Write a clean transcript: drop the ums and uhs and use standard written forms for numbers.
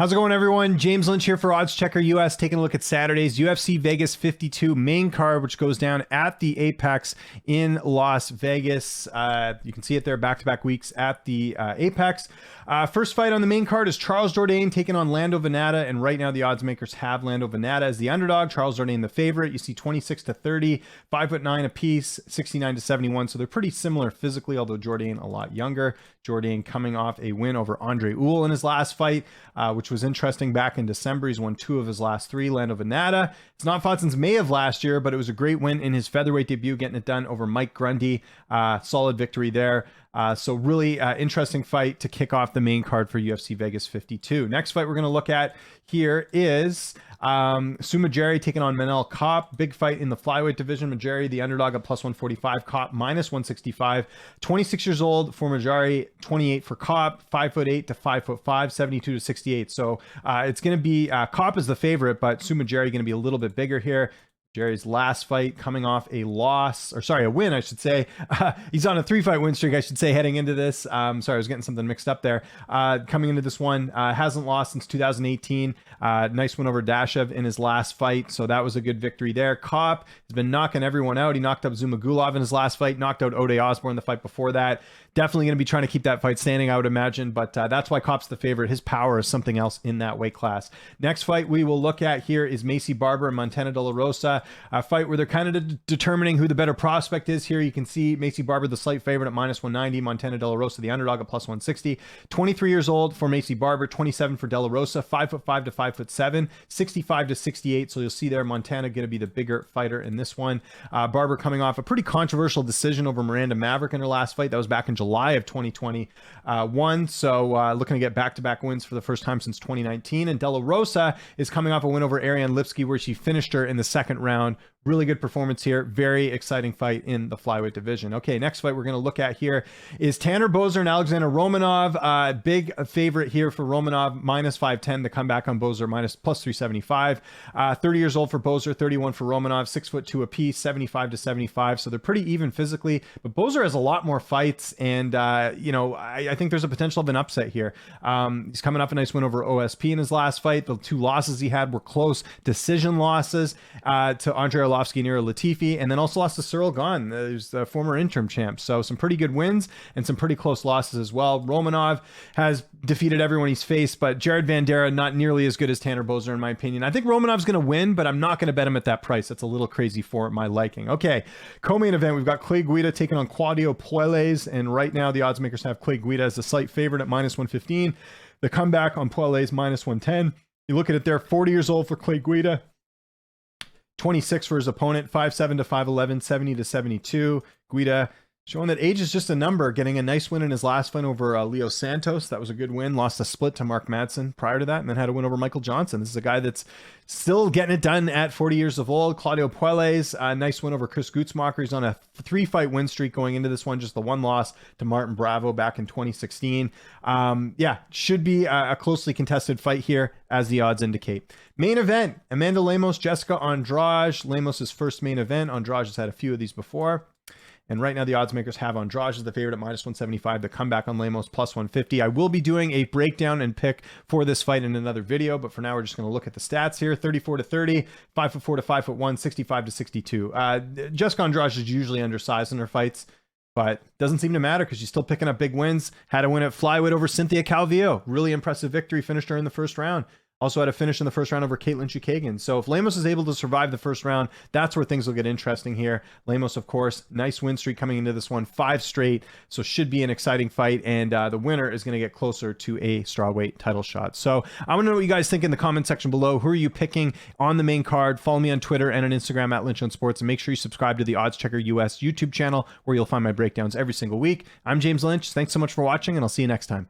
How's it going, everyone? James Lynch here for Odds Checker US, taking a look at Saturday's UFC Vegas 52 main card, which goes down at the Apex in Las Vegas. You can see it there, back-to-back weeks at the Apex. First fight on the main card is Charles Jourdain taking on Lando Vannata, and right now the odds makers have Lando Vannata as the underdog, Charles Jourdain the favorite. You see 26-30, 5'9" apiece, 69-71, so they're pretty similar physically, although Jourdain a lot younger. Jourdain coming off a win over Andre Ewell in his last fight, which was interesting back in December. He's won 2 of his last 3. Lando Vannata, it's not fought since May of last year, but it was a great win in his featherweight debut, getting it done over Mike Grundy. Solid victory there. So really interesting fight to kick off the main card for UFC Vegas 52. Next fight we're going to look at here is Sumo Jerry taking on Manel Kopp. Big fight in the flyweight division. Majari, the underdog at plus 145, Kopp minus 165. 26 years old for Majari, 28 for Kopp, 5'8" to 5'5", 72 to 68. So it's going to be Kopp is the favorite, but Sumo Jerry going to be a little bit bigger here. Jerry's last fight coming off a win, I should say. He's on a 3-fight win streak, I should say, heading into this. Sorry, I was getting something mixed up there. Coming into this one, hasn't lost since 2018. Nice win over Dashev in his last fight, so that was a good victory there. Kopp has been knocking everyone out. He knocked up Zumagulov in his last fight, knocked out Ode Osborne the fight before that. Definitely going to be trying to keep that fight standing, I would imagine, but that's why Kopp's the favorite. His power is something else in that weight class. Next fight we will look at here is Macie Barber and Montana De La Rosa. A fight where they're kind of determining who the better prospect is here. You can see Macie Barber, the slight favorite at minus 190. Montana De La Rosa, the underdog at plus 160. 23 years old for Macie Barber, 27 for De La Rosa, 5'5" to 5'7", 65 to 68. So you'll see there Montana going to be the bigger fighter in this one. Barber coming off a pretty controversial decision over Miranda Maverick in her last fight. That was back in July of 2021. So looking to get back-to-back wins for the first time since 2019. And De La Rosa is coming off a win over Ariane Lipski where she finished her in the second round. Really good performance here. Very exciting fight in the flyweight division. Okay, next fight we're going to look at here is Tanner Boser and Alexander Romanov. Big favorite here for Romanov, minus 510. The comeback on Boser, plus 375. 30 years old for Boser, 31 for Romanov, 6'2" apiece, 75 to 75. So they're pretty even physically, but Boser has a lot more fights, and I think there's a potential of an upset here. He's coming off a nice win over OSP in his last fight. The 2 losses he had were close decision losses to Andre Arlovsky, Nira Latifi, and then also lost to Cyril Gahn, who's the former interim champ. So some pretty good wins and some pretty close losses as well. Romanov has defeated everyone he's faced, but Jared Vandera not nearly as good as Tanner Boser in my opinion. I think Romanov's going to win, but I'm not going to bet him at that price. That's a little crazy for my liking. Okay, co-main event, we've got Clay Guida taking on Claudio Pules, and right now the odds makers have Clay Guida as the slight favorite at minus 115. The comeback on Pules minus 110. You look at it there, 40 years old for Clay Guida, 26 for his opponent, 5'7" to 5'11", 70 to 72. Guida showing that age is just a number, getting a nice win in his last fight over Leo Santos. That was a good win. Lost a split to Mark Madsen prior to that, and then had a win over Michael Johnson. This is a guy that's still getting it done at 40 years of old. Claudio Pules, nice win over Chris Gutzmacher. He's on a 3-fight win streak going into this one, just the 1 loss to Martin Bravo back in 2016. Should be a closely contested fight here, as the odds indicate. Main event, Amanda Lemos, Jessica Andrade. Lemos' first main event. Andrade has had a few of these before. And right now the odds makers have Andrade as the favorite at minus 175. The comeback on Lemos plus 150. I will be doing a breakdown and pick for this fight in another video, but for now we're just going to look at the stats here. 34-30, 5'4" to 5'1", 65 to 62. Jessica Andrade is usually undersized in her fights, but doesn't seem to matter because she's still picking up big wins. Had a win at flyweight over Cynthia Calvillo. Really impressive victory. Finished her in the first round. Also had a finish in the first round over Caitlin Chukagian. So if Lemos is able to survive the first round, that's where things will get interesting here. Lemos, of course, nice win streak coming into this one, 5 straight. So should be an exciting fight. And the winner is going to get closer to a strawweight title shot. So I want to know what you guys think in the comment section below. Who are you picking on the main card? Follow me on Twitter and on Instagram at Lynch on Sports. And make sure you subscribe to the Odds Checker US YouTube channel, where you'll find my breakdowns every single week. I'm James Lynch. Thanks so much for watching, and I'll see you next time.